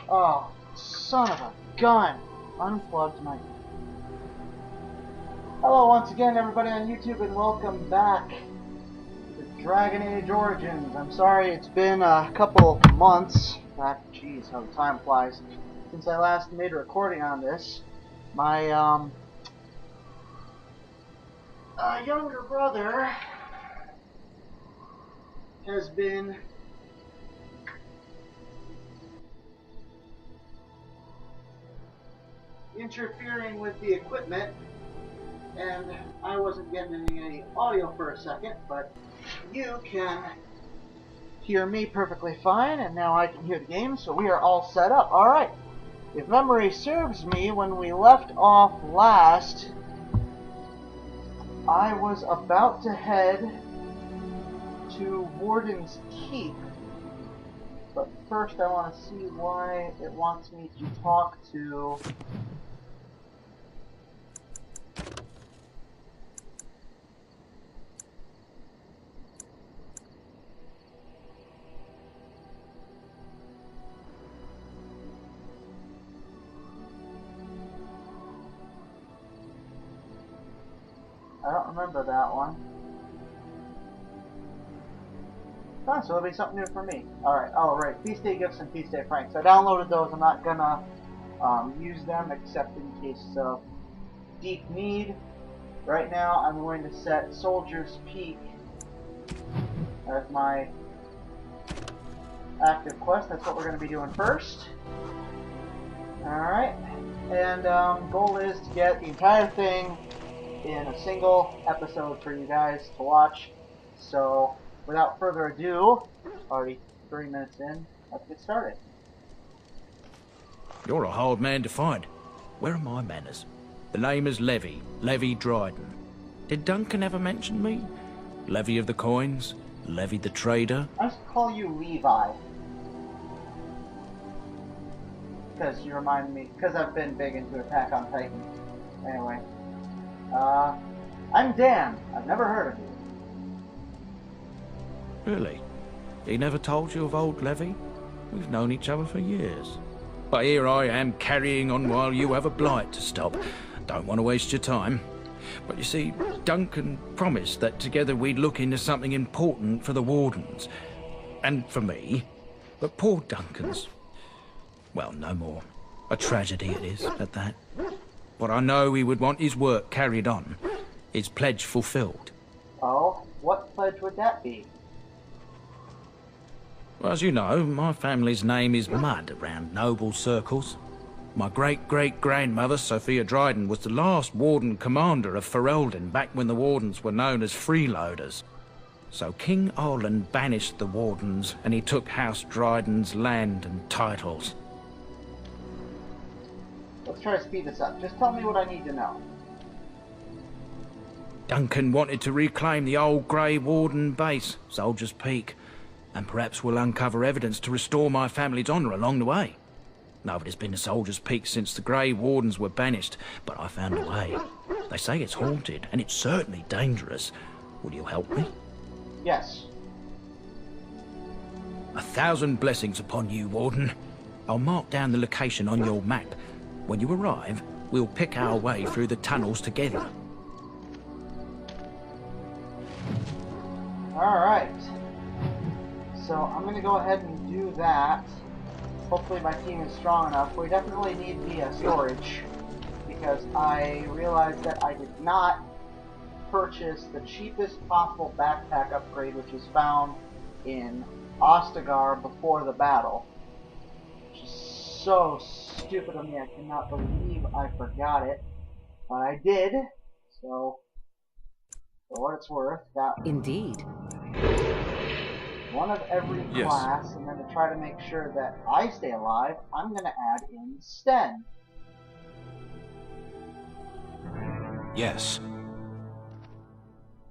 Oh, son of a gun! Unplugged my... Hello once again everybody on YouTube and welcome back to Dragon Age Origins. I'm sorry it's been a couple months, jeez how the time flies, since I last made a recording on this. My younger brother has been interfering with the equipment, and I wasn't getting any audio for a second, but you can hear me perfectly fine, and now I can hear the game, so we are all set up. Alright, if memory serves me, when we left off last, I was about to head to Warden's Keep, but first I want to see why it wants me to talk to... I don't remember that one. Oh, so it'll be something new for me. Alright, oh right, Feast Day Gifts and Feast Day Pranks. I downloaded those, I'm not gonna use them except in case of deep need. Right now I'm going to set Soldier's Peak as my active quest. That's what we're going to be doing first. Alright, and goal is to get the entire thing in a single episode for you guys to watch. So, without further ado, already 3 minutes in, let's get started. You're a hard man to find. Where are my manners? The name is Levi Dryden. Did Duncan ever mention me? Levy of the Coins? Levy the Trader? I just call you Levi. Because you remind me, because I've been big into Attack on Titan. Anyway. I'm Dan. I've never heard of you. Really? He never told you of old Levy? We've known each other for years. But here I am carrying on while you have a blight to stop. Don't want to waste your time. But you see, Duncan promised that together we'd look into something important for the Wardens. And for me. But poor Duncan's... well, no more. A tragedy it is, at that. But I know he would want his work carried on, his pledge fulfilled. Oh, what pledge would that be? Well, as you know, my family's name is mud around noble circles. My great-great-grandmother, Sophia Dryden, was the last Warden commander of Ferelden back when the Wardens were known as freeloaders. So King Arlen banished the Wardens, and he took House Dryden's land and titles. Let's try to speed this up. Just tell me what I need to know. Duncan wanted to reclaim the old Grey Warden base, Soldier's Peak, and perhaps we'll uncover evidence to restore my family's honour along the way. Nobody's been to Soldier's Peak since the Grey Wardens were banished, but I found a way. They say it's haunted, and it's certainly dangerous. Will you help me? Yes. 1,000 blessings upon you, Warden. I'll mark down the location on your map. When you arrive, we'll pick our way through the tunnels together. Alright. So I'm going to go ahead and do that. Hopefully my team is strong enough. We definitely need the storage, because I realized that I did not purchase the cheapest possible backpack upgrade, which was found in Ostagar before the battle. Which is so stupid of me. I cannot believe I forgot it. But I did. So, for what it's worth, got Indeed. one of every class, and then to try to make sure that I stay alive, I'm going to add in Sten. Yes.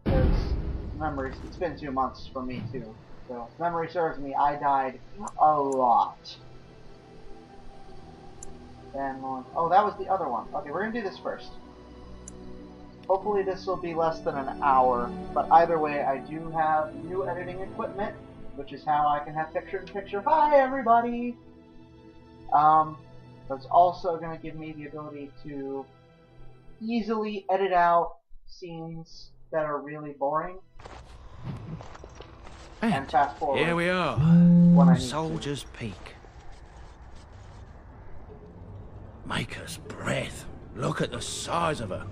Because memory, it's been 2 months for me too. So, if memory serves me, I died a lot. Then, oh, that was the other one. Okay, we're going to do this first. Hopefully this will be less than an hour, but either way, I do have new editing equipment, which is how I can have picture-in-picture. Hi, everybody! But it's also going to give me the ability to easily edit out scenes that are really boring and fast forward. Here we are, when I need Soldier's Peak. Maker's breath. Look at the size of her.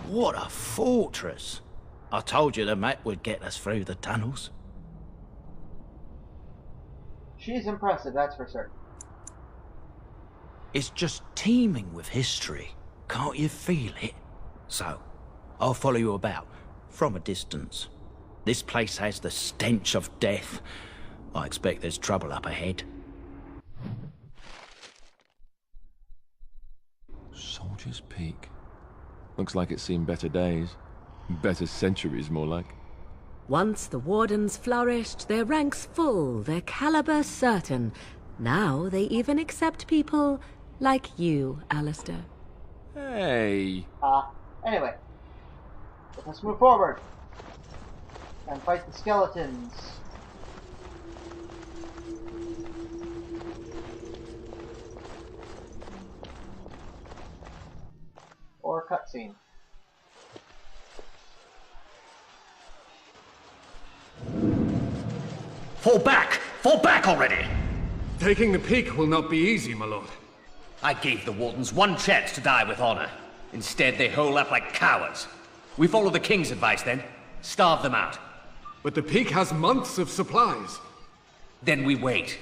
What a fortress. I told you the map would get us through the tunnels. She's impressive, that's for certain. It's just teeming with history. Can't you feel it? So, I'll follow you about, from a distance. This place has the stench of death. I expect there's trouble up ahead. Soldier's Peak. Looks like it's seen better days. Better centuries, more like. Once the Wardens flourished, their ranks full, their caliber certain. Now they even accept people like you, Alistair. Hey! Anyway. Let's move forward. And fight the skeletons. Or cutscene. Fall back! Fall back already! Taking the peak will not be easy, my lord. I gave the Wardens one chance to die with honor. Instead, they hole up like cowards. We follow the King's advice then. Starve them out. But the peak has months of supplies. Then we wait.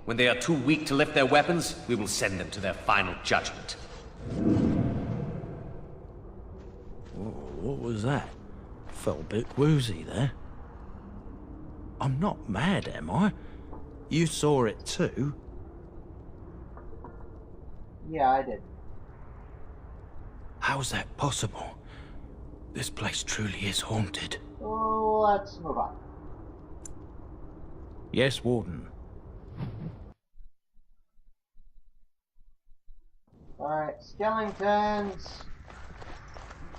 When they are too weak to lift their weapons, we will send them to their final judgment. What was that? Felt a bit woozy there. I'm not mad, am I? You saw it too? Yeah, I did. How's that possible? This place truly is haunted. So let's move on. Yes, Warden. Alright, skeletons!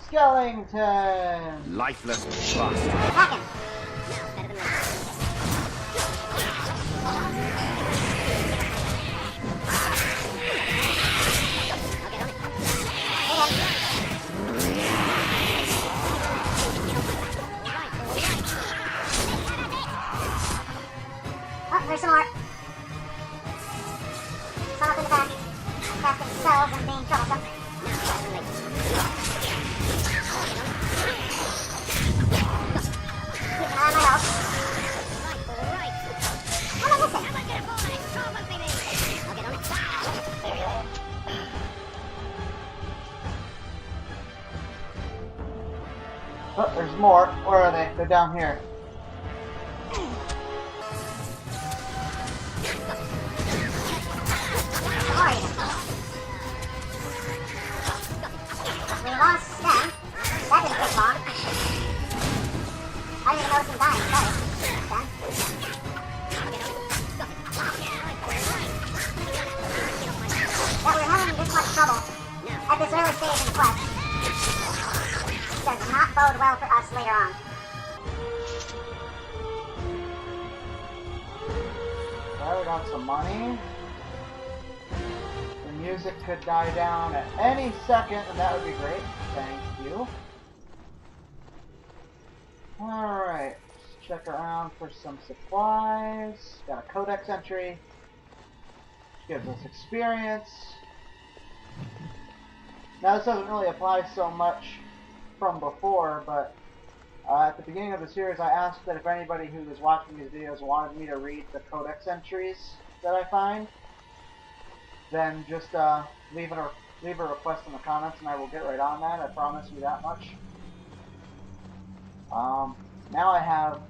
Skeletons! Lifeless bastard. Oh, there's some more. Some up in the back. Crafting cells and being troublesome. Keep an eye on my health. What am I missing? Oh, there's more. Where are they? They're down here. We lost them. That didn't take long. I didn't even notice him dying. Sorry. Then. That we're having this much trouble at this early stage in the quest does not bode well for us later on. Alright, we got some money. The music could die down at any second, and that would be great. Thank you. Alright, let's check around for some supplies. Got a codex entry. Gives us experience. Now this doesn't really apply so much from before, but at the beginning of the series I asked that if anybody who was watching these videos wanted me to read the codex entries that I find, then just leave a request in the comments and I will get right on that. I promise you that much. Now I have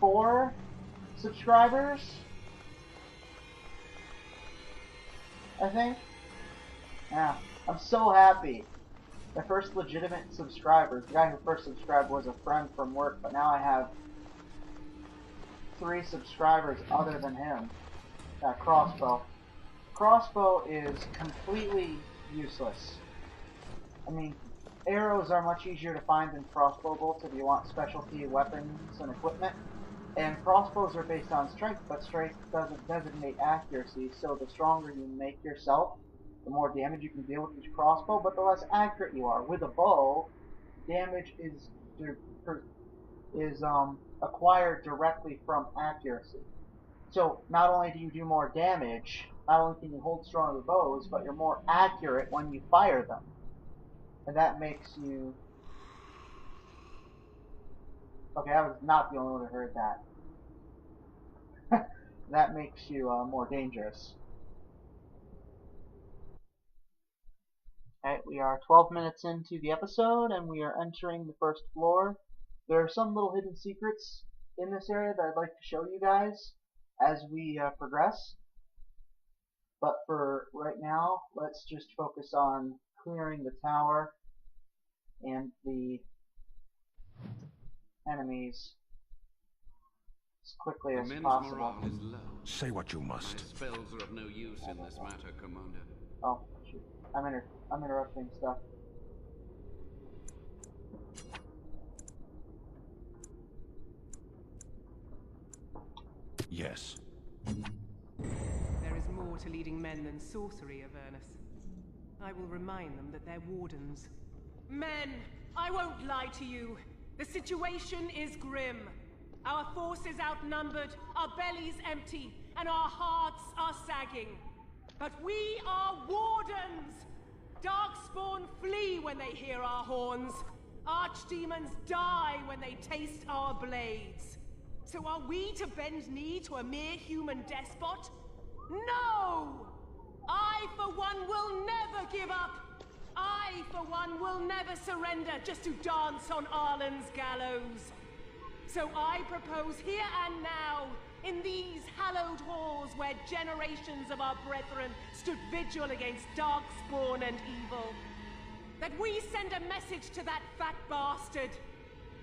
4 subscribers, I think. Yeah, I'm so happy. My first legitimate subscribers. The guy who first subscribed was a friend from work, but now I have 3 subscribers other than him. That crossbow. Crossbow is completely useless. I mean, arrows are much easier to find than crossbow bolts if you want specialty weapons and equipment. And crossbows are based on strength, but strength doesn't designate accuracy, so the stronger you make yourself, the more damage you can deal with each crossbow, but the less accurate you are. With a bow, damage is acquired directly from accuracy. So not only do you do more damage, not only can you hold stronger bows, but you're more accurate when you fire them. And that makes you... Okay, I was not the only one who heard that. That makes you more dangerous. Alright, we are 12 minutes into the episode, and we are entering the first floor. There are some little hidden secrets in this area that I'd like to show you guys as we progress. But for right now, let's just focus on clearing the tower and the enemies as quickly as possible. Say what you must. Spells are of no use in this matter, Commander. Oh, shoot. I'm interrupting stuff. Yes. There is more to leading men than sorcery, Avernus. I will remind them that they're wardens. Men, I won't lie to you. The situation is grim. Our forces outnumbered, our bellies empty, and our hearts are sagging. But we are wardens! Darkspawn flee when they hear our horns. Archdemons die when they taste our blades. So are we to bend knee to a mere human despot? No! I, for one, will never give up. I, for one, will never surrender just to dance on Arlen's gallows. So I propose here and now, in these hallowed halls where generations of our brethren stood vigil against darkspawn and evil, that we send a message to that fat bastard.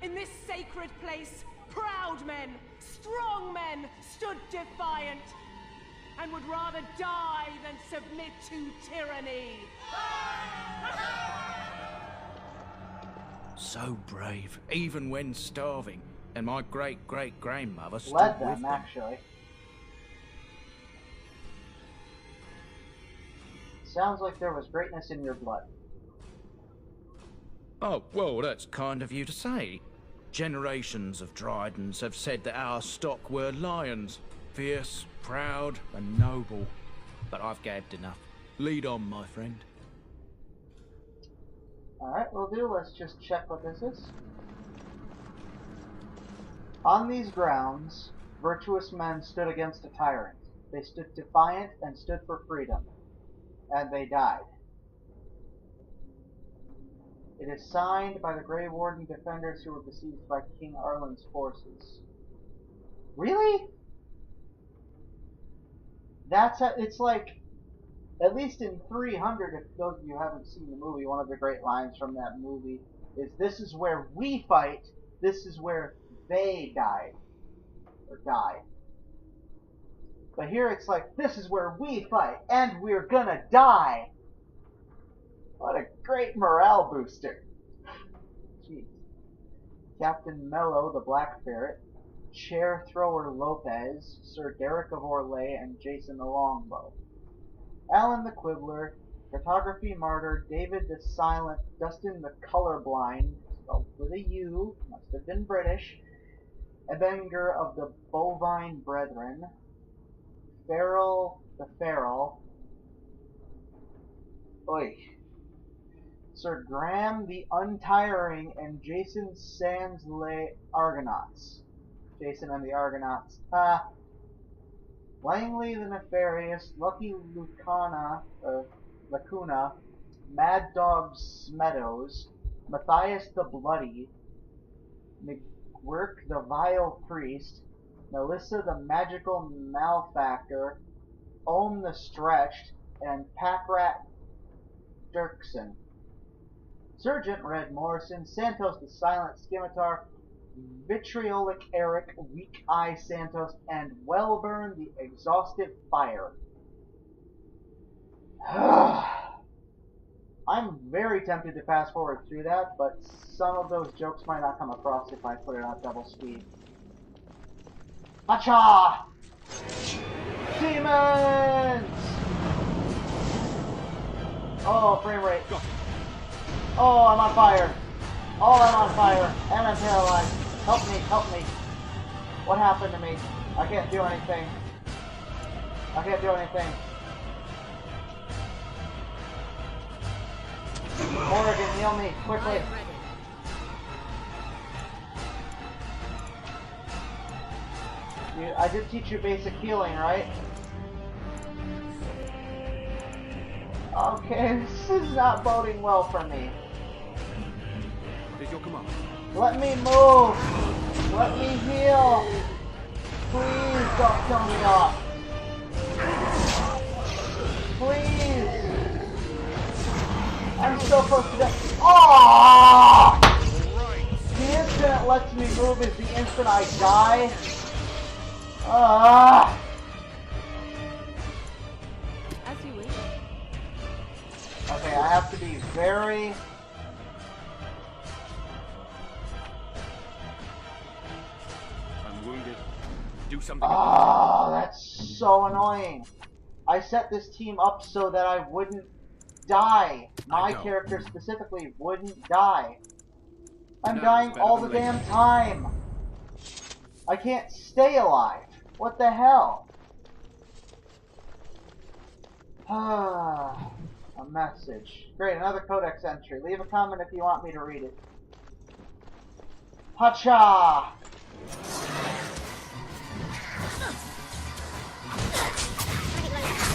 In this sacred place, proud men, strong men stood defiant, and would rather die than submit to tyranny. So brave, even when starving. And my great-great-grandmother stood Led with them, actually. Sounds like there was greatness in your blood. Oh, well, that's kind of you to say. Generations of Drydens have said that our stock were lions. Fierce, proud, and noble. But I've gabbed enough. Lead on, my friend. Alright, we'll do. Let's just check what this is. On these grounds, virtuous men stood against a tyrant. They stood defiant and stood for freedom. And they died. It is signed by the Grey Warden defenders who were besieged by King Arlen's forces. Really? It's like, at least in 300, if those of you haven't seen the movie, one of the great lines from that movie is, "This is where we fight, this is where they died." Or died. But here it's like, this is where we fight, and we're gonna die! What a great morale booster. Jeez. Captain Mello, the Black Ferret, Chair Thrower Lopez, Sir Derek of Orlais, and Jason the Longbow. Alan the Quibbler, Cartography Martyr, David the Silent, Dustin the Colorblind, spelled with a U, must have been British, Ebenger of the Bovine Brethren, Farrell the Feral, Oi, Sir Graham the Untiring, and Jason Sans les Argonauts. Jason and the Argonauts. Langley the Nefarious, Lucky Lacuna, Mad Dog Smeadows, Matthias the Bloody, McGurk the Vile Priest, Melissa the Magical Malefactor, Ohm the Stretched, and Packrat Dirksen. Sergeant Red Morrison, Santos the Silent Scimitar, Vitriolic Eric, Weak Eye Santos, and Wellburn the Exhaustive Fire. I'm very tempted to fast forward through that, but some of those jokes might not come across if I put it on double speed. Hacha! Demons! Oh, frame rate. Oh, I'm on fire. Oh, I'm on fire. And I'm paralyzed. Help me, help me. What happened to me? I can't do anything. I can't do anything. Oregon, heal me, quickly. I did teach you basic healing, right? Okay, this is not boding well for me. What is your command? Let me move! Let me heal! Please don't kill me off! Please! I'm so close to death. Oh! The instant it lets me move is the instant I die. As you wish. Okay, I have to be very... I'm wounded. Do something. Oh, that's so annoying. I set this team up so that I wouldn't die. My character specifically wouldn't die. I'm dying all the damn time. I can't stay alive. What the hell? A message. Great, another codex entry. Leave a comment if you want me to read it. Hacha!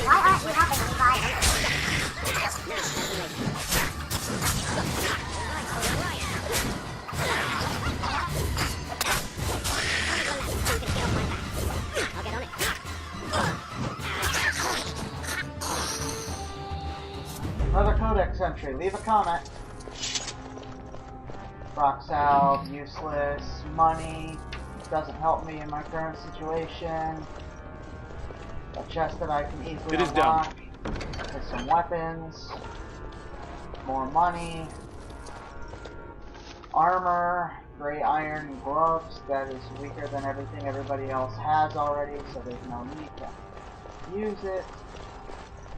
Why aren't you helping me, guys? Another codex entry. Leave a comment. Rocks out, useless, money, doesn't help me in my current situation. A chest that I can easily unlock. With some weapons. More money. Armor. Gray iron gloves. That is weaker than everything everybody else has already, so there's no need to use it.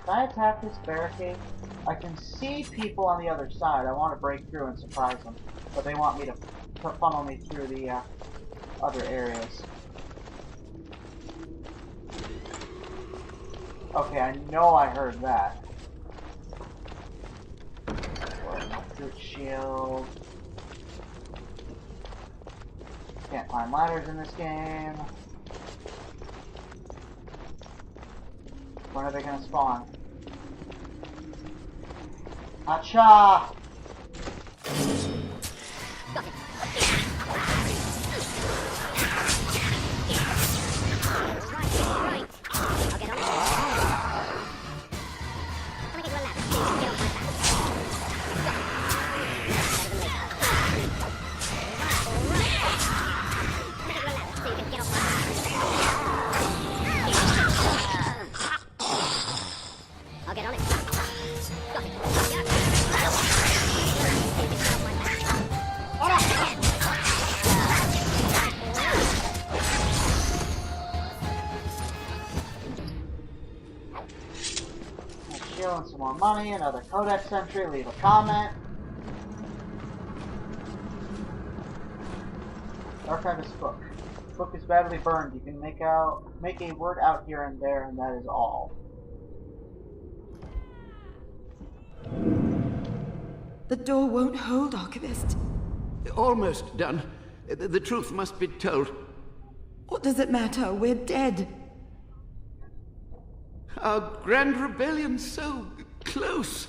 Can I attack this barricade? I can see people on the other side. I want to break through and surprise them. But they want me to funnel me through the other areas. Okay, I know I heard that. Good shield. Can't climb ladders in this game. When are they gonna spawn? Hacha! Some more money, another codex entry, leave a comment. Archivist book. Book is badly burned. You can make a word out here and there, and that is all. The door won't hold, Archivist. Almost done. The truth must be told. What does it matter? We're dead. Our grand rebellion so close.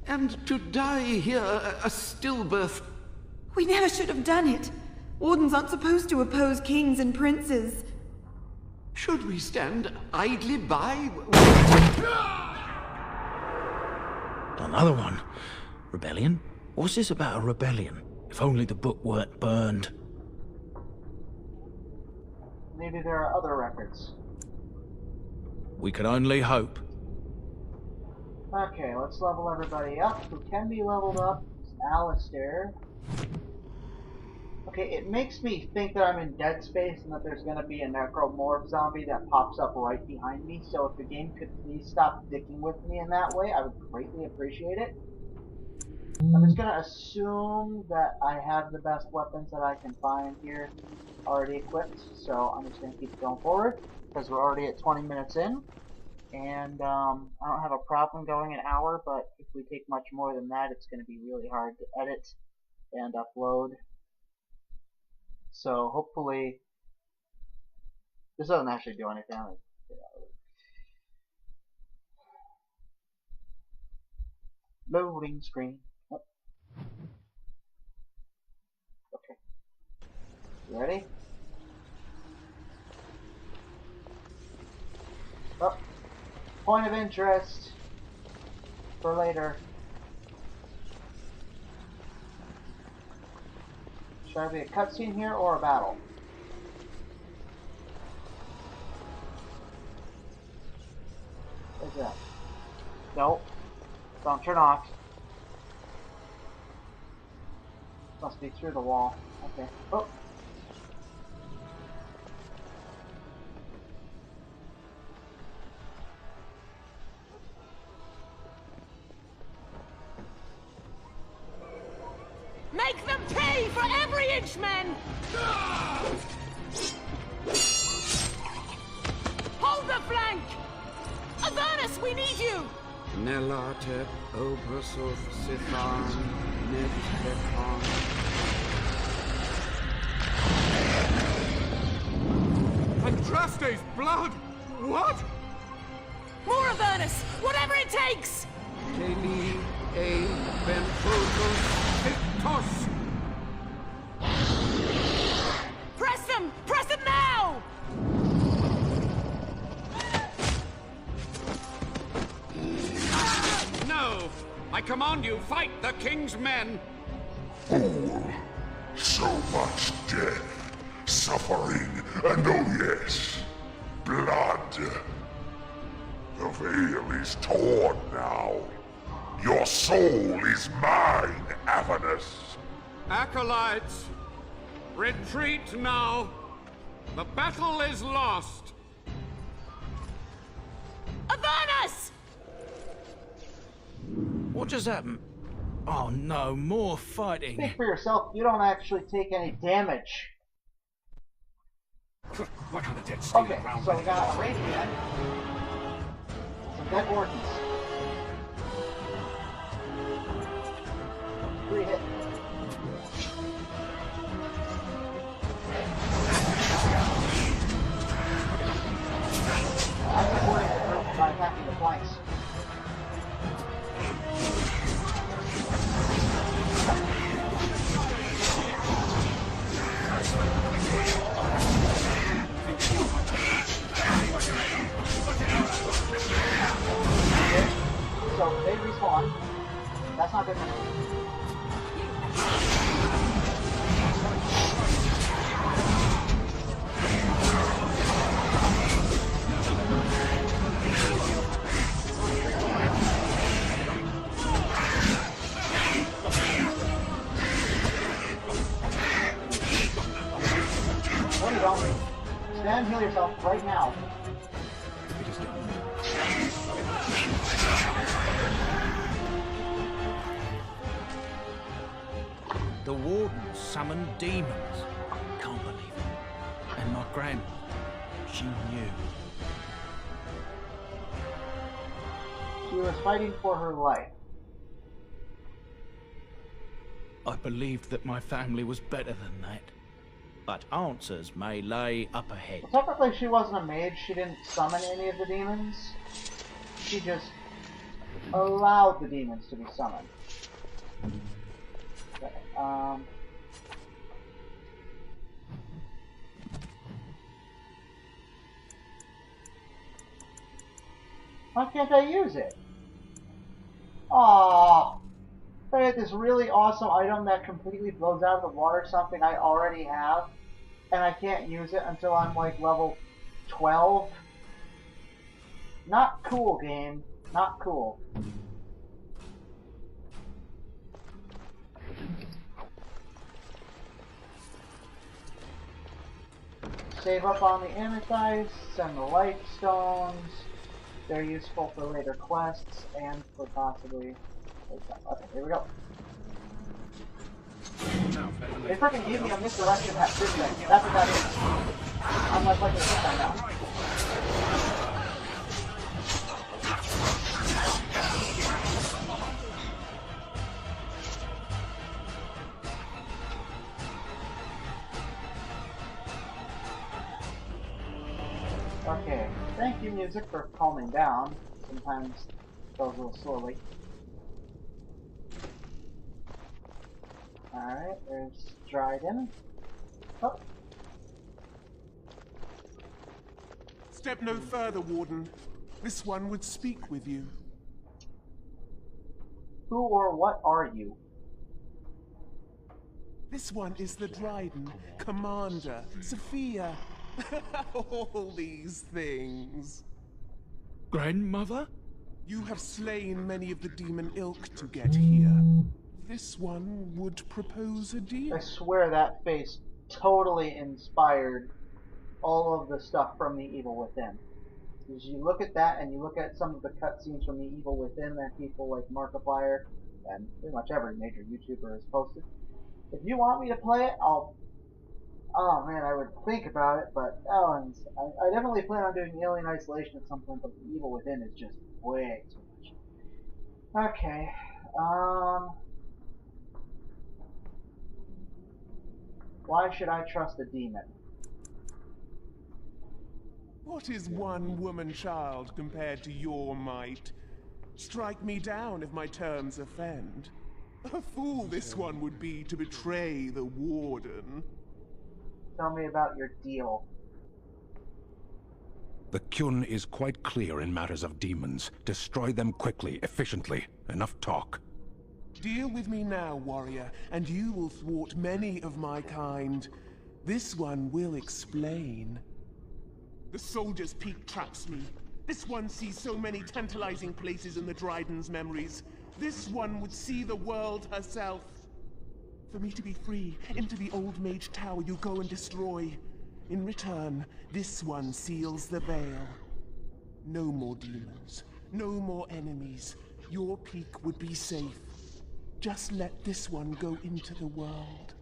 And to die here, a stillbirth. We never should have done it. Wardens aren't supposed to oppose kings and princes. Should we stand idly by? Another one. Rebellion? What's this about a rebellion? If only the book weren't burned. Maybe there are other records. We can only hope. Okay, let's level everybody up. Who can be leveled up is Alistair. Okay, it makes me think that I'm in Dead Space and that there's going to be a necromorph zombie that pops up right behind me, so if the game could please stop dicking with me in that way, I would greatly appreciate it. I'm just going to assume that I have the best weapons that I can find here already equipped, so I'm just going to keep going forward, because we're already at 20 minutes in, and I don't have a problem going an hour, but if we take much more than that, it's going to be really hard to edit and upload. So hopefully, this doesn't actually do any damage. Loading screen. Oh. Okay. You ready? Oh. Point of interest for later. Should I be a cutscene here or a battle? What's that? Nope. Don't turn off. Must be through the wall. Okay. Oh. Make them pay for every inch, men! Hold the flank! Avernus, we need you! Nelatep obrasov sithan netkekon. Andraste's blood! What? More Avernus! Whatever it takes! Keli e benfotos ictos! Press them! Press them now! No! I command you, fight the king's men! Fool! So much death, suffering, and oh yes, blood. The veil is torn now. Your soul is mine, Avernus. Acolytes, retreat now. The battle is lost. Avernus! What just happened? Oh no, more fighting. Think for yourself, you don't actually take any damage. What kind of dead stealing Okay, around so we got a radiant. Some dead wardens. 3 hit. I'm supporting the group by attacking the flanks. So they respawn. That's not good enough. No, you don't. Stand and heal yourself right now. The Warden summoned demons. Can't believe it. And my grandma, she knew. She was fighting for her life. I believed that my family was better than that. But answers may lay up ahead. Well, technically, she wasn't a mage. She didn't summon any of the demons. She just allowed the demons to be summoned. Okay, why can't I use it? Aww. I had this really awesome item that completely blows out of the water, something I already have, and I can't use it until I'm like level 12. Not cool, game. Not cool. Save up on the amethyst and the life stones. They're useful for later quests and for possibly... Okay, here we go. They freaking gave me a misdirection hat, didn't they? That's what that is. I'm less likely to hit that now. Okay, thank you music for calming down. Sometimes it goes a little slowly. Alright, there's Dryden. Oh. Step no further, Warden. This one would speak with you. Who or what are you? This one is the Dryden, Commander, Sophia. All these things. Grandmother? You have slain many of the demon ilk to get here. This one would propose a deal. I swear that face totally inspired all of the stuff from The Evil Within. As you look at that and you look at some of the cutscenes from The Evil Within that people like Markiplier and pretty much every major YouTuber has posted. If you want me to play it, I'll... Oh man, I would think about it, but I definitely plan on doing Alien Isolation at some point, but The Evil Within is just way too much. Okay, why should I trust a demon? What is one woman child compared to your might? Strike me down if my terms offend. A fool this one would be to betray the Warden. Tell me about your deal. The Kyun is quite clear in matters of demons. Destroy them quickly, efficiently. Enough talk. Deal with me now, warrior, and you will thwart many of my kind. This one will explain. The Soldier's Peak traps me. This one sees so many tantalizing places in the Dryden's memories. This one would see the world herself. For me to be free, into the Old Mage Tower you go and destroy. In return, this one seals the veil. No more demons, no more enemies. Your peak would be safe. Just let this one go into the world.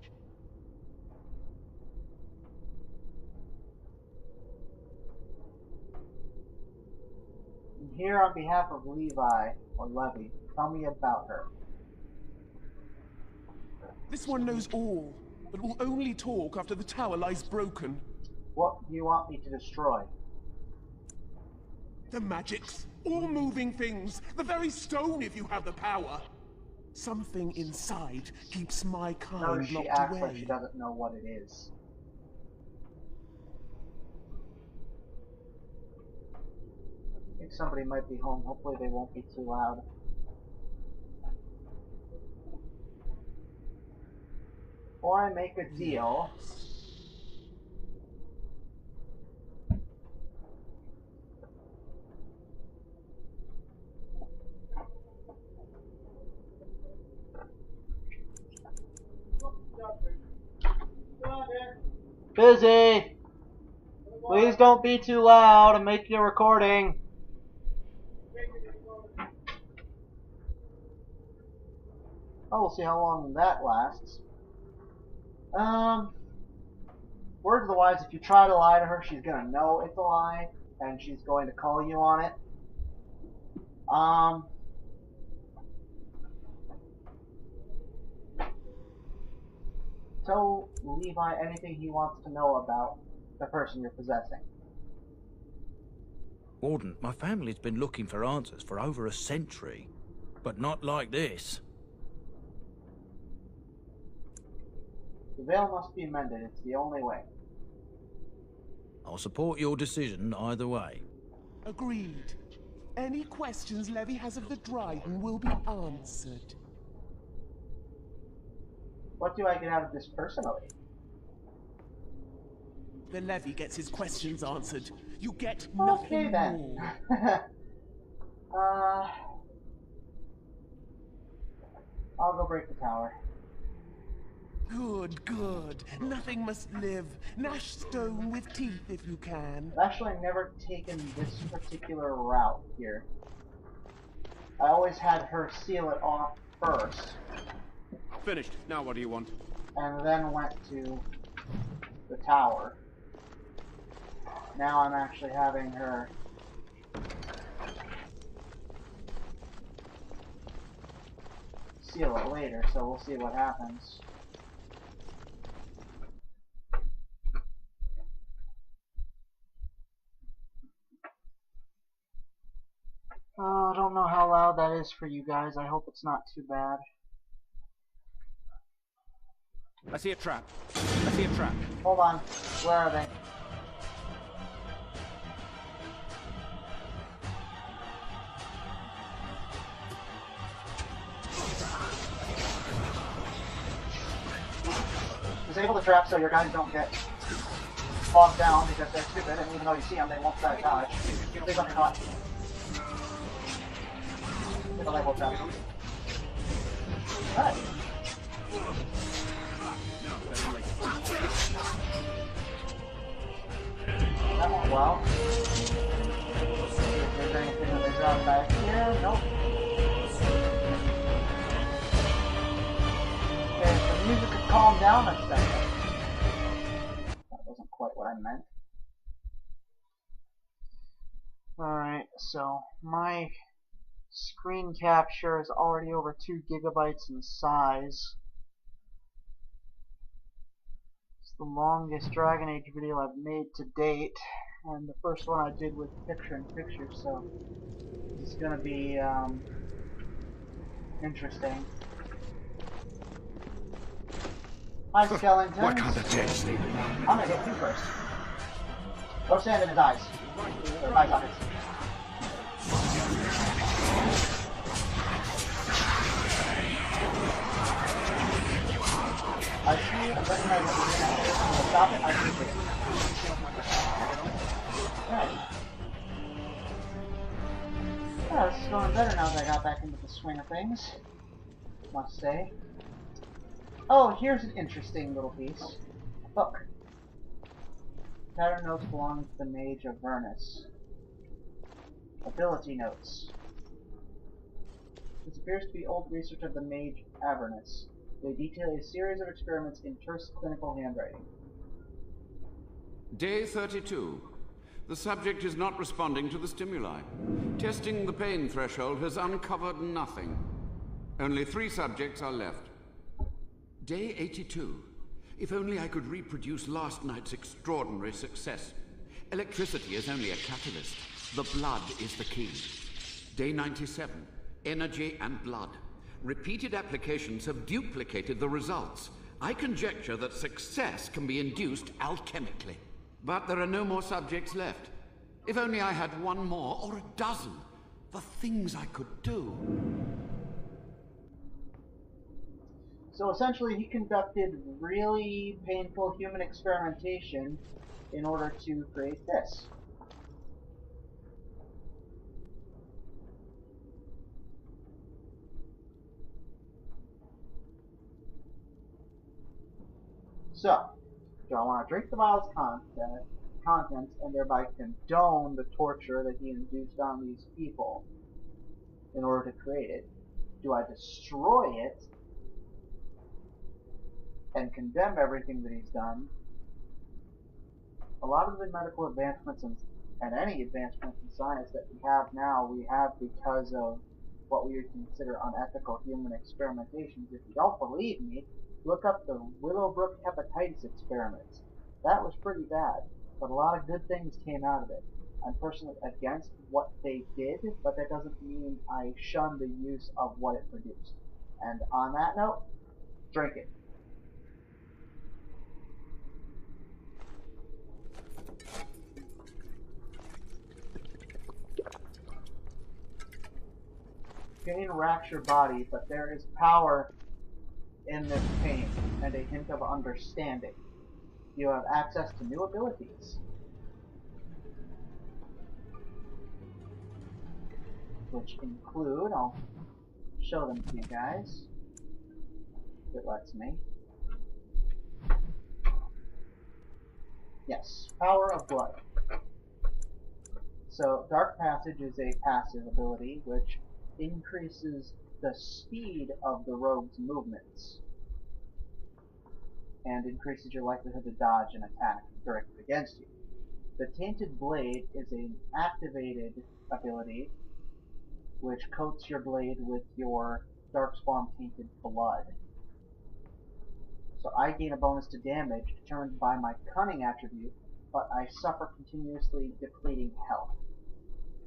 I'm here on behalf of Levi, or Levy. Tell me about her. This one knows all, but will only talk after the tower lies broken. What do you want me to destroy? The magics, all moving things, the very stone if you have the power. Something inside keeps my kind Notice she locked acts away. like she doesn't know what it is. I think somebody might be home. Hopefully they won't be too loud. Or I make a deal. Busy! Please don't be too loud. I'm making a recording. Oh, we'll see how long that lasts. Word to the wise, if you try to lie to her, she's gonna know it's a lie, and she's going to call you on it. Tell Levi anything he wants to know about the person you're possessing. Warden, my family's been looking for answers for over a century, but not like this. The veil must be mended. It's the only way. I'll support your decision either way. Agreed. Any questions Levy has of the Dryden will be answered. What do I get out of this personally? The Levy gets his questions answered. You get nothing okay, then. more. I'll go break the tower. Good, good. Nothing must live. Gnash stone with teeth if you can. I've actually never taken this particular route here. I always had her seal it off first. Finished. Now what do you want? And then went to the tower. Now I'm actually having her seal it later, so we'll see what happens. Oh, I don't know how loud that is for you guys. I hope it's not too bad. I see a trap. I see a trap. Hold on. Where are they? Disable the trap so your guys don't get bogged down because they're stupid, and even though you see them, they won't try to dodge. Please let me not. Get the label trap. Alright. That went well. Is there anything that they drop back here? Nope. Okay, the music could calm down a second. That wasn't quite what I meant. Alright, so my screen capture is already over 2 gigabytes in size. It's the longest Dragon Age video I've made to date, and the first one I did with picture-in-picture, so it's gonna be interesting. Hi, Skeleton. Why can't the dead sleep? I'm gonna hit you first. Go stand in his eyes. Or eye sockets. I see you, I recognize what you're doing. So stop it, I appreciate it. Right. Yeah, this is going better now that I got back into the swing of things. Must say. Oh, here's an interesting little piece. Look. Pattern notes belong to the Mage of Avernus. Ability notes. This appears to be old research of the Mage Avernus. They detail a series of experiments in terse clinical handwriting. Day 32. The subject is not responding to the stimuli. Testing the pain threshold has uncovered nothing. Only 3 subjects are left. Day 82. If only I could reproduce last night's extraordinary success. Electricity is only a catalyst. The blood is the key. Day 97. Energy and blood. Repeated applications have duplicated the results. I conjecture that success can be induced alchemically. But there are no more subjects left. If only I had 1 more, or a dozen. The things I could do. So essentially he conducted really painful human experimentation in order to create this. So, do I want to drink the vial's contents and thereby condone the torture that he induced on these people in order to create it? Do I destroy it and condemn everything that he's done? A lot of the medical advancements and any advancements in science that we have now, we have because of what we would consider unethical human experimentations. If you don't believe me, look up the Willowbrook hepatitis experiments. That was pretty bad, but a lot of good things came out of it. I'm personally against what they did, but that doesn't mean I shun the use of what it produced. And on that note, drink it. Pain racks your body, but there is power in this pain, and a hint of understanding. You have access to new abilities, which include, I'll show them to you guys, if it lets me. Yes, Power of Blood. So, Dark Passage is a passive ability which increases the speed of the rogue's movements and increases your likelihood to dodge an attack directed against you. The Tainted Blade is an activated ability which coats your blade with your Darkspawn Tainted Blood. So I gain a bonus to damage determined by my Cunning attribute, but I suffer continuously depleting health.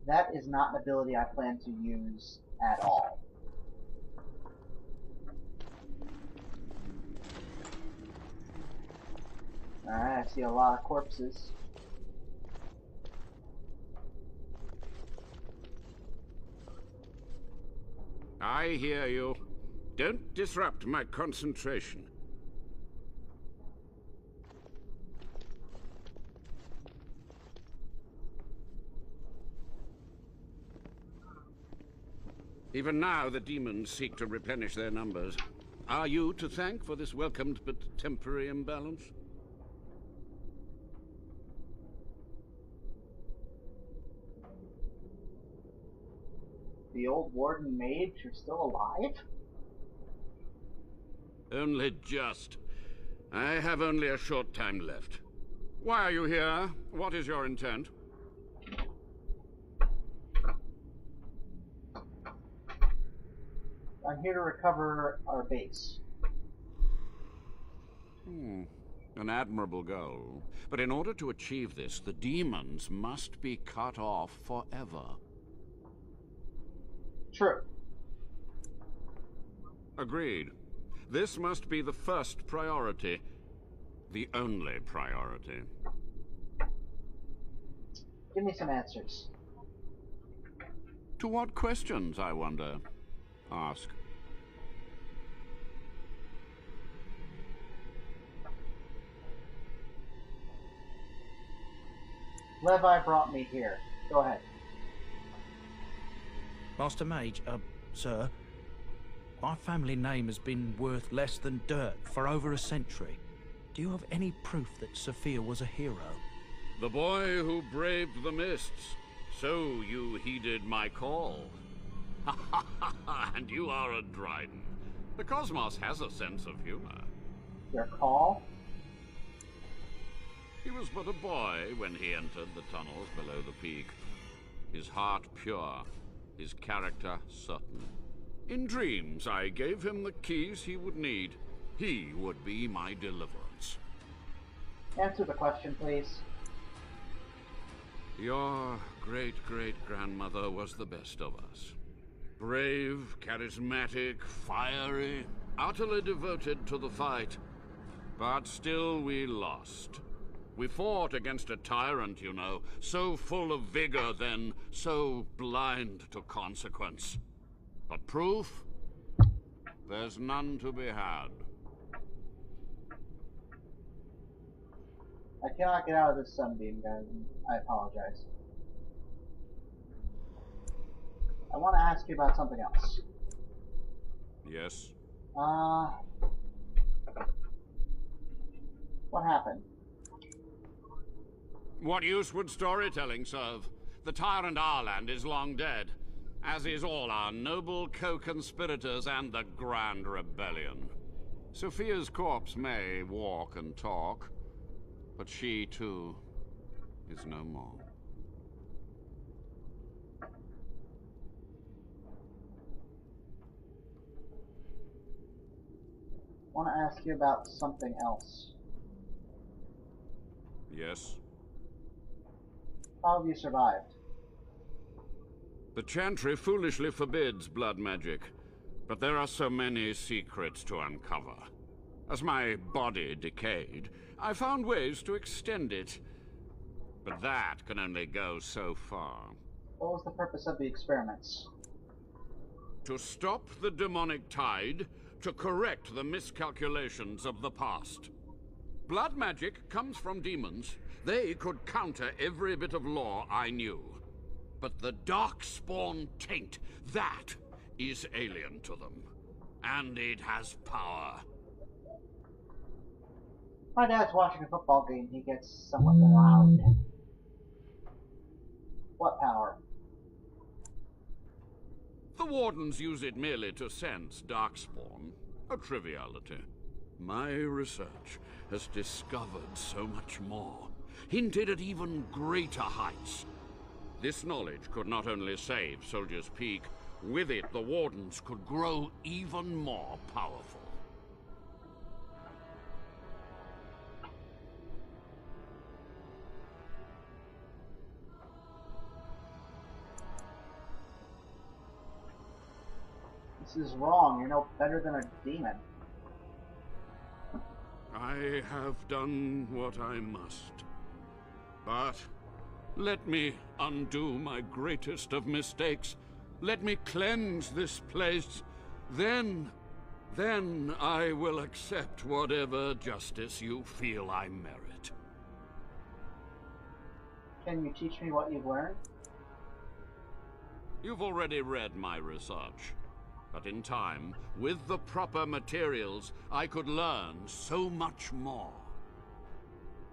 That is not an ability I plan to use at all. Alright, I see a lot of corpses. I hear you. Don't disrupt my concentration. Even now, the demons seek to replenish their numbers. Are you to thank for this welcomed but temporary imbalance? The old warden mage are still alive? Only just. I have only a short time left. Why are you here? What is your intent? I'm here to recover our base. An admirable goal. But in order to achieve this, the demons must be cut off forever. True. Agreed. This must be the first priority. The only priority. Give me some answers. To what questions, I wonder? Ask. Levi brought me here. Go ahead. Master Mage, sir, my family name has been worth less than dirt for over a century. Do you have any proof that Sophia was a hero? The boy who braved the mists. So you heeded my call. And you are a Dryden. The cosmos has a sense of humor. Your call? He was but a boy when he entered the tunnels below the peak. His heart pure, his character certain. In dreams, I gave him the keys he would need. He would be my deliverance. Answer the question, please. Your great-great-grandmother was the best of us. Brave, charismatic, fiery, utterly devoted to the fight. But still we lost. We fought against a tyrant, you know, so full of vigor then, so blind to consequence. But proof? There's none to be had. I cannot get out of this sunbeam, guys. I apologize. I want to ask you about something else. Yes? What happened? What use would storytelling serve? The tyrant Arland is long dead, as is all our noble co-conspirators and the Grand Rebellion. Sophia's corpse may walk and talk, but she, too, is no more. I want to ask you about something else. Yes? How have you survived? The Chantry foolishly forbids blood magic, but there are so many secrets to uncover. As my body decayed, I found ways to extend it. But that can only go so far. What was the purpose of the experiments? To stop the demonic tide, to correct the miscalculations of the past. Blood magic comes from demons. They could counter every bit of law I knew. But the Darkspawn taint, that is alien to them. And it has power. My dad's watching a football game. He gets somewhat loud. What power? The Wardens use it merely to sense darkspawn. A triviality. My research has discovered so much more, hinted at even greater heights. This knowledge could not only save Soldier's Peak, with it the Wardens could grow even more powerful. This is wrong. You're no better than a demon. I have done what I must. But let me undo my greatest of mistakes. Let me cleanse this place. Then I will accept whatever justice you feel I merit. Can you teach me what you've learned? You've already read my research. But in time, with the proper materials, I could learn so much more.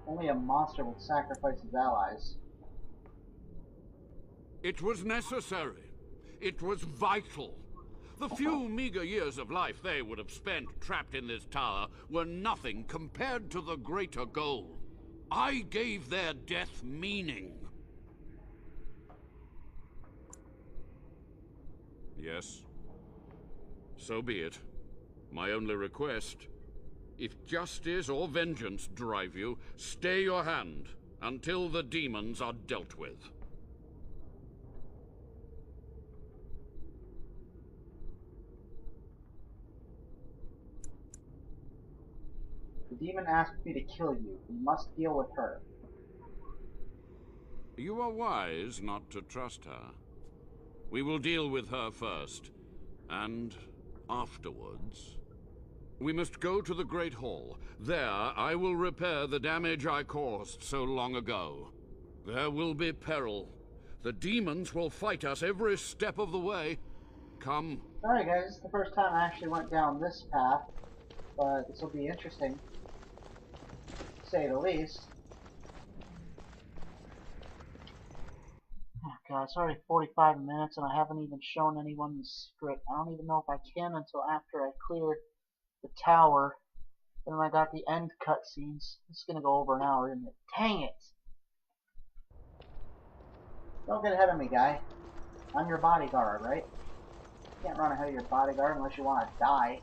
Only a monster would sacrifice his allies. It was necessary. It was vital. The few meager years of life they would have spent trapped in this tower were nothing compared to the greater goal. I gave their death meaning. Yes. So be it. My only request, if justice or vengeance drive you, stay your hand until the demons are dealt with. The demon asked me to kill you. You must deal with her. You are wise not to trust her. We will deal with her first, and afterwards, we must go to the Great Hall. There, I will repair the damage I caused so long ago. There will be peril. The demons will fight us every step of the way. Come. Alright guys, this is the first time I actually went down this path, but this will be interesting, to say the least. Oh god, it's already 45 minutes and I haven't even shown anyone the script. I don't even know if I can until after I clear the tower. Then I got the end cutscenes. It's gonna go over an hour, isn't it? Dang it! Don't get ahead of me, guy. I'm your bodyguard, right? You can't run ahead of your bodyguard unless you want to die.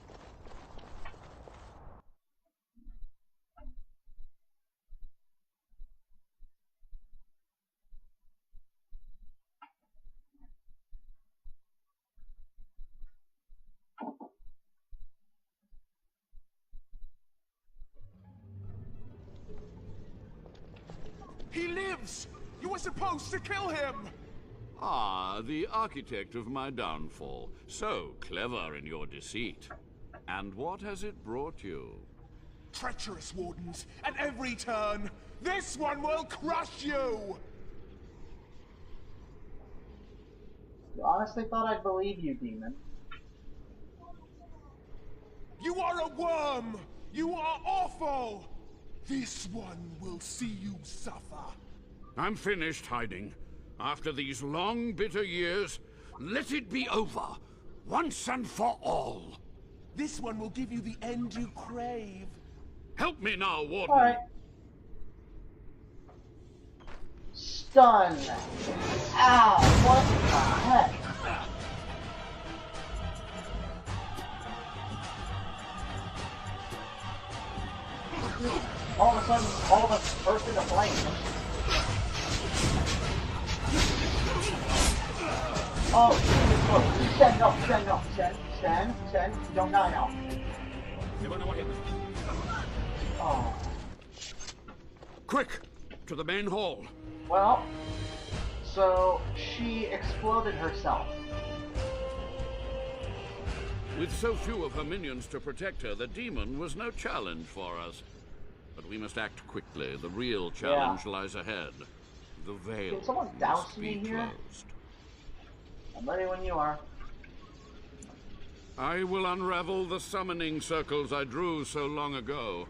He lives! You were supposed to kill him! Ah, the architect of my downfall. So clever in your deceit. And what has it brought you? Treacherous Wardens, at every turn! This one will crush you! You honestly thought I'd believe you, demon. You are a worm! You are awful! This one will see you suffer. I'm finished hiding. After these long, bitter years, let it be over, once and for all. This one will give you the end you crave. Help me now, Warden. All right. Stun. Ow! What the heck? All of a sudden, all of us burst into flames. Oh, look. Stand up, stand up, stand. Don't die now. Oh. Quick! To the main hall. Well, so she exploded herself. With so few of her minions to protect her, the demon was no challenge for us. But we must act quickly. The real challenge lies ahead. The veil Can someone douse me here? closed. I'm ready when you are. I will unravel the summoning circles I drew so long ago.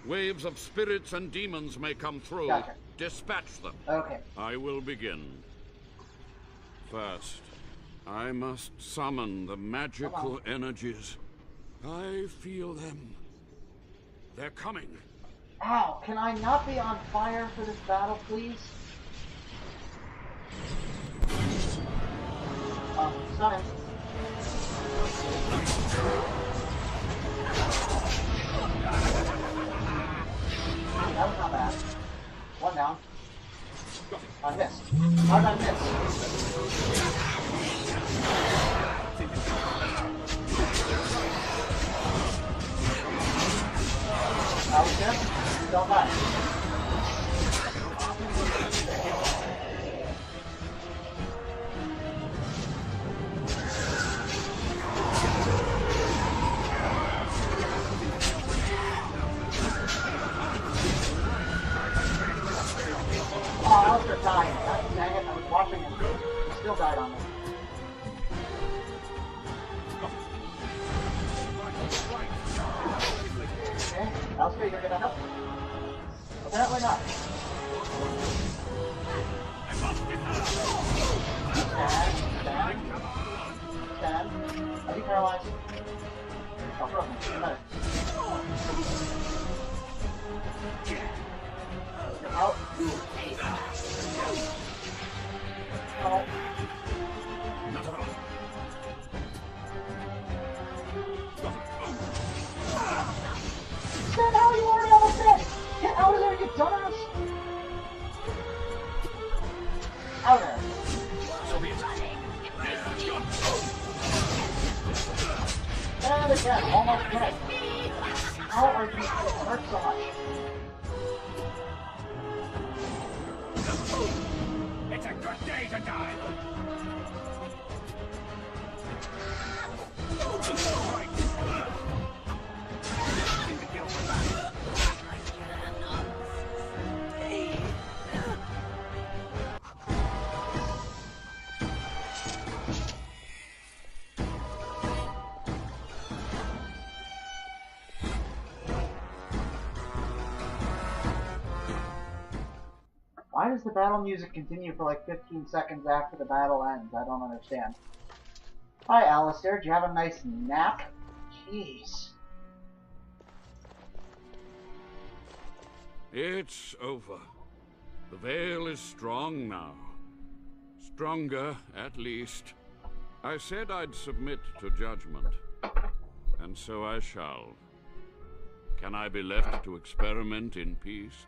Waves of spirits and demons may come through. Gotcha. Dispatch them. Okay. I will begin. First, I must summon the magical energies. I feel them. They're coming. Ow, can I not be on fire for this battle, please? Summon. That was not bad. One down. I missed. How did I miss? That was good. Don't die. Oh, I was dying. God dang it, I was watching him. He still died on me. Okay, Elspeth, you're gonna help? Apparently not. Stand. Are you paralyzed? Oh, frozen. You're better. You're out. Oh. Stand out, you already almost dead! Get out of there, you dumbass! Out of there. And again, almost dead. How are you hurt so much? It's a good day to die! Why does the battle music continue for like 15 seconds after the battle ends? I don't understand. Hi, Alistair. Did you have a nice nap? Jeez. It's over. The veil is strong now. Stronger, at least. I said I'd submit to judgment. And so I shall. Can I be left to experiment in peace?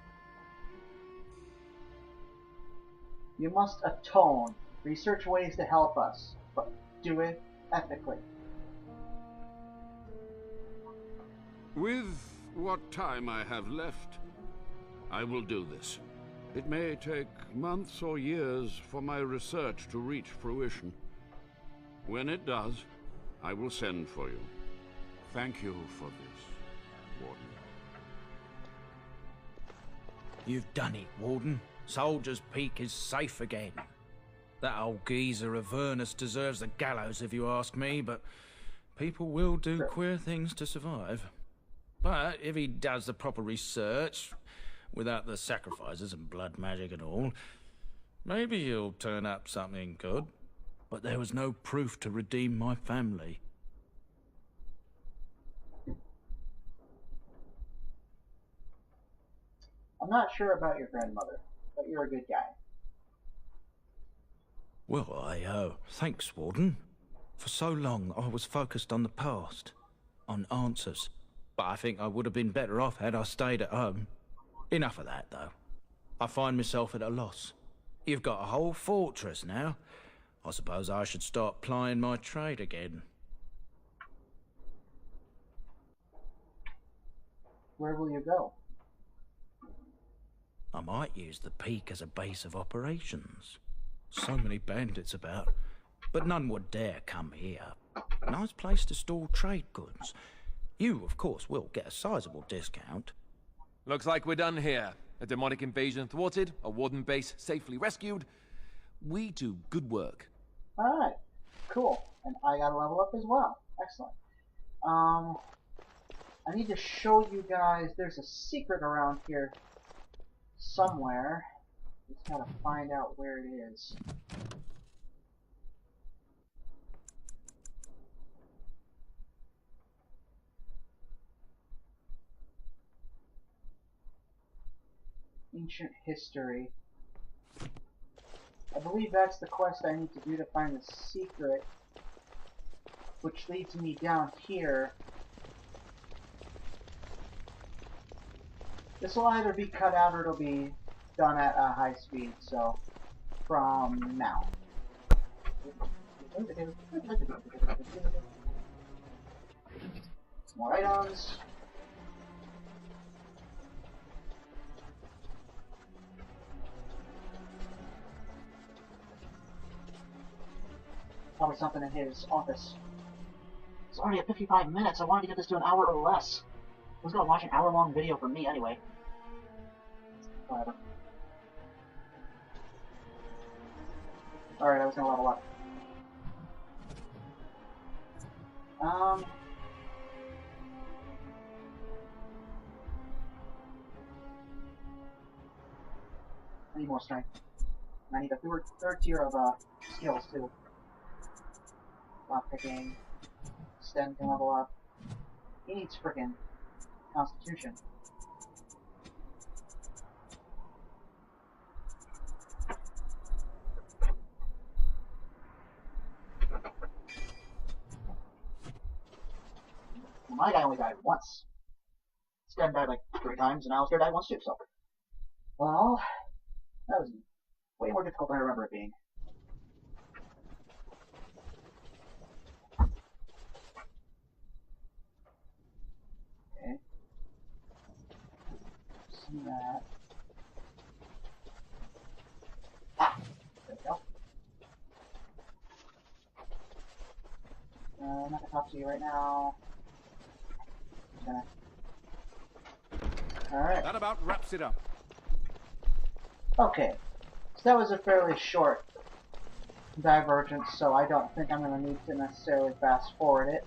You must atone. Research ways to help us, but do it ethically. With what time I have left, I will do this. It may take months or years for my research to reach fruition. When it does, I will send for you. Thank you for this, Warden. You've done it, Warden. Soldier's Peak is safe again. That old geezer of Avernus deserves the gallows if you ask me, but people will do queer things to survive. But if he does the proper research, without the sacrifices and blood magic and all, maybe he'll turn up something good. But there was no proof to redeem my family. I'm not sure about your grandmother, but you're a good guy. Well, thanks, Warden. For so long, I was focused on the past, on answers. But I think I would have been better off had I stayed at home. Enough of that, though. I find myself at a loss. You've got a whole fortress now. I suppose I should start plying my trade again. Where will you go? I might use the Peak as a base of operations. So many bandits about, but none would dare come here. Nice place to store trade goods. You, of course, will get a sizable discount. Looks like we're done here. A demonic invasion thwarted, a warden base safely rescued. We do good work. Alright, cool. And I gotta level up as well. Excellent. I need to show you guys there's a secret around here somewhere. Just gotta find out where it is. Ancient history. I believe that's the quest I need to do to find the secret, which leads me down here. This will either be cut out or it'll be done at a high speed, so from now. More items. Probably something in his office. It's already at 55 minutes. I wanted to get this to an hour or less. Who's gonna watch an hour-long video from me anyway? Whatever. Alright, I was gonna level up. I need more strength. I need a third tier of skills too. Lockpicking. Sten can level up. He needs frickin' Constitution. Well, my guy only died once. Sten died like 3 times, and Alistair died once too, so. Well, that was way more difficult than I remember it being. Okay. See that. Ah! There we go. I'm not gonna talk to you right now. Alright. That about wraps it up. Okay. So that was a fairly short divergence, so I don't think I'm going to need to necessarily fast forward it.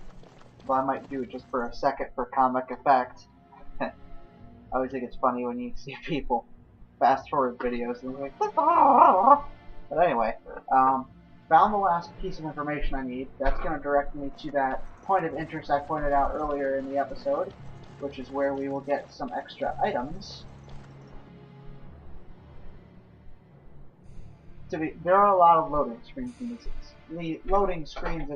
But I might do it just for a second for comic effect. I always think it's funny when you see people fast forward videos and they're like, ah! But anyway, found the last piece of information I need. That's going to direct me to that point of interest I pointed out earlier in the episode, which is where we will get some extra items. There are a lot of loading screens in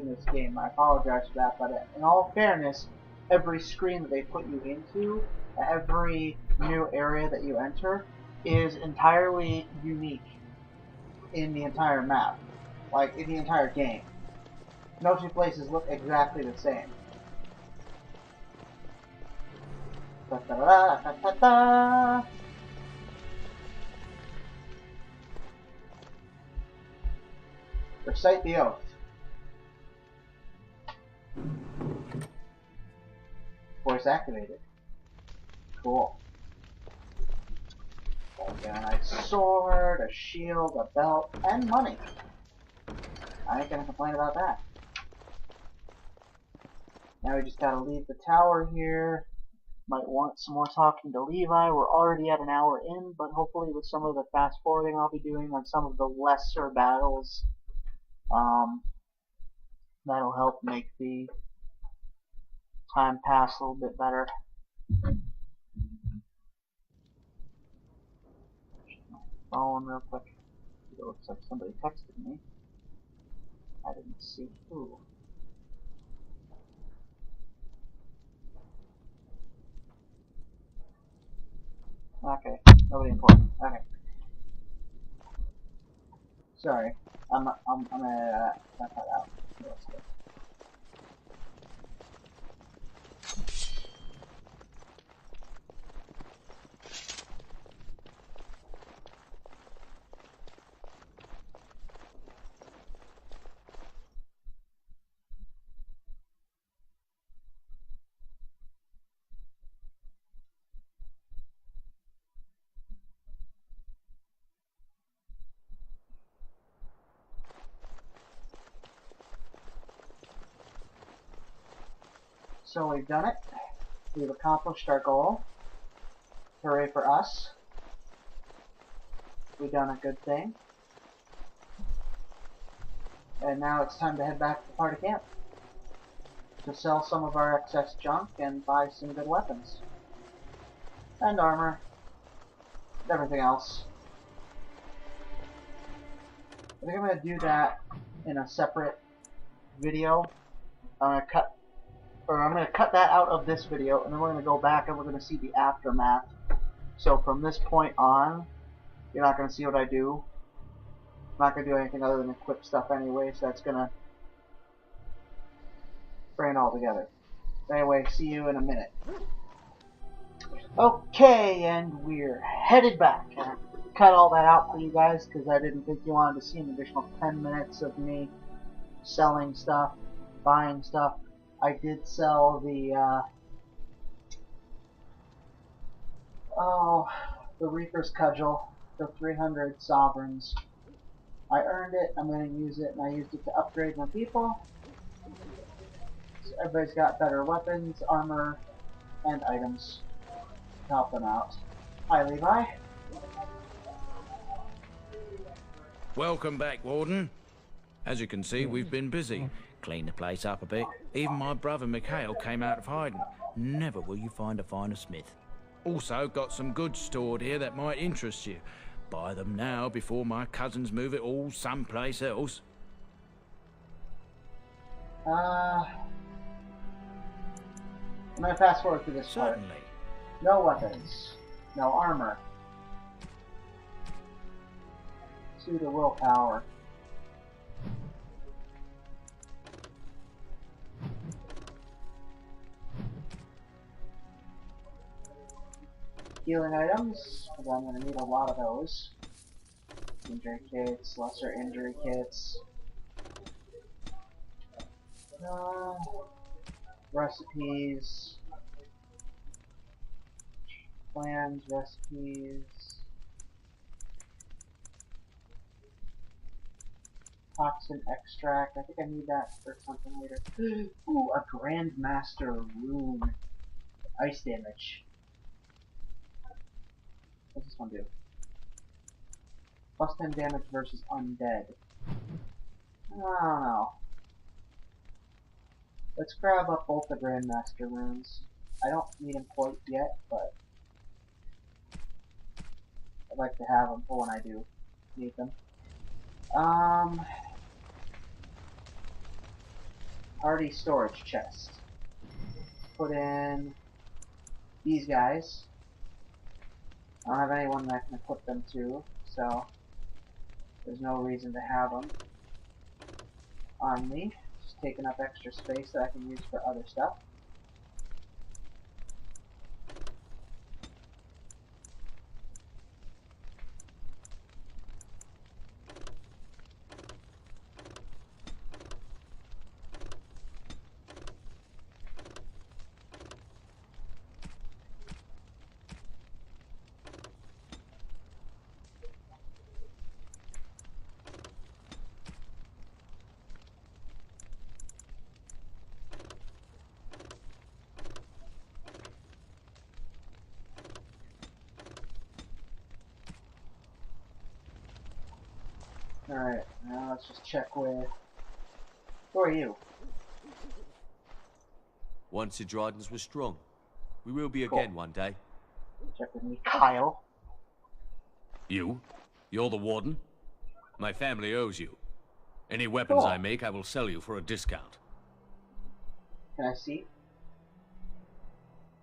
this game. I apologize for that, but in all fairness, every screen that they put you into, every new area that you enter, is entirely unique in the entire map, like in the entire game. No two places look exactly the same. Da, da, da, da, da, da. Recite the oath. Voice activated. Cool. Got a nice sword, a shield, a belt, and money. I ain't gonna complain about that. Now we just gotta leave the tower here. Might want some more talking to Levi. We're already at an hour in, but hopefully with some of the fast forwarding I'll be doing on some of the lesser battles, that'll help make the time pass a little bit better. Phone real quick. It looks like somebody texted me. I didn't see who. Okay, nobody important. Okay. Sorry, I'm gonna cut that out. Let's go. So we've done it. We've accomplished our goal. Hooray for us. We've done a good thing. And now it's time to head back to the party camp to sell some of our excess junk and buy some good weapons. And armor. And everything else. I think I'm going to do that in a separate video. I'm going to cut that out of this video, and then we're going to go back and we're going to see the aftermath. So from this point on, you're not going to see what I do. I'm not going to do anything other than equip stuff anyway, so that's going to bring it all together. Anyway, see you in a minute. Okay, and we're headed back. I cut all that out for you guys because I didn't think you wanted to see an additional 10 minutes of me selling stuff, buying stuff. I did sell the Reaper's Cudgel for 300 sovereigns. I earned it, I'm going to use it, and I used it to upgrade my people. So everybody's got better weapons, armor, and items to help them out. Hi, Levi. Welcome back, Warden. As you can see, we've been busy. Cleaned the place up a bit. Even my brother Mikhail came out of hiding. Never will you find a finer smith. Also got some goods stored here that might interest you. Buy them now before my cousins move it all someplace else. I'm going to fast forward to this part. Certainly. No weapons. No armor. Pseudo willpower. Healing items, because I'm going to need a lot of those. Injury kits, lesser injury kits. Recipes. Plans, recipes. Toxin extract. I think I need that for something later. Ooh, a Grandmaster rune. Ice damage. What's this one do? Plus 10 damage versus undead. I don't know. Let's grab up both the Grandmaster runes. I don't need them quite yet, but I'd like to have them for when I do need them. Party storage chest. Put in these guys. I don't have anyone that I can equip them to, so there's no reason to have them on me. Just taking up extra space that I can use for other stuff. Alright, now let's just check with... Who are you? Once the Dwarvens were strong. We will be again one day. Check with me, Kyle. You? You're the Warden? My family owes you. Any weapons I make, I will sell you for a discount. Can I see?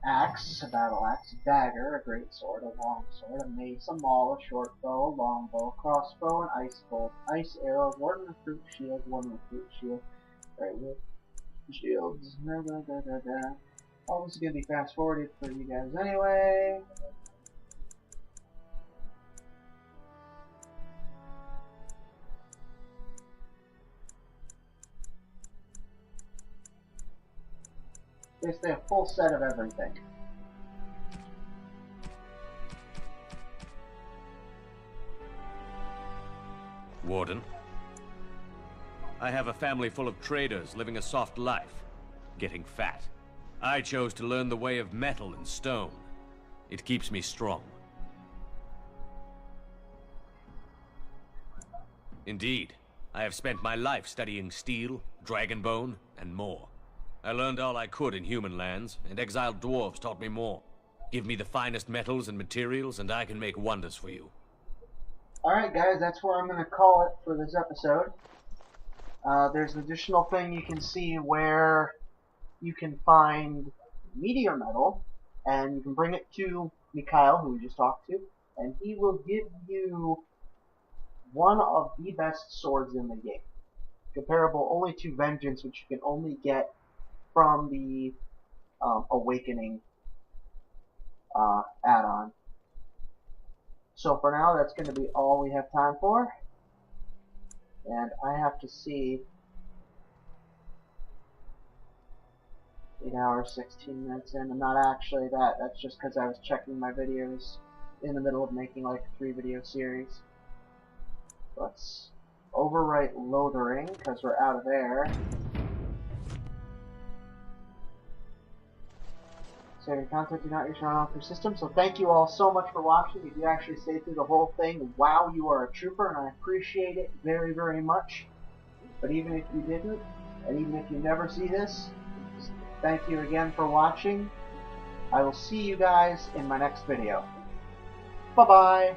Axe, a battle axe, dagger, a great sword, a long sword, a mace, a maul, a short bow, a long bow, crossbow, an ice bolt, ice arrow, warden with fruit shield, warden with fruit shield, right with shields, All this is gonna be fast forwarded for you guys anyway. Basically a full set of everything. Warden, I have a family full of traders living a soft life, getting fat. I chose to learn the way of metal and stone. It keeps me strong. Indeed, I have spent my life studying steel, dragonbone, and more. I learned all I could in human lands, and exiled dwarves taught me more. Give me the finest metals and materials, and I can make wonders for you. Alright guys, that's where I'm going to call it for this episode. There's an additional thing you can see where you can find meteor metal, and you can bring it to Mikhail, who we just talked to, and he will give you one of the best swords in the game. Comparable only to Vengeance, which you can only get from the Awakening add-on. So for now, that's going to be all we have time for. And I have to see 8 hours, 16 minutes in. I'm not actually that. That's just because I was checking my videos in the middle of making like a 3-video series. Let's overwrite Lothering because we're out of there. Saving content, do not use run off your system. So thank you all so much for watching. If you actually stayed through the whole thing, wow, you are a trooper, and I appreciate it very, very much. But even if you didn't, and even if you never see this, thank you again for watching. I will see you guys in my next video. Bye-bye!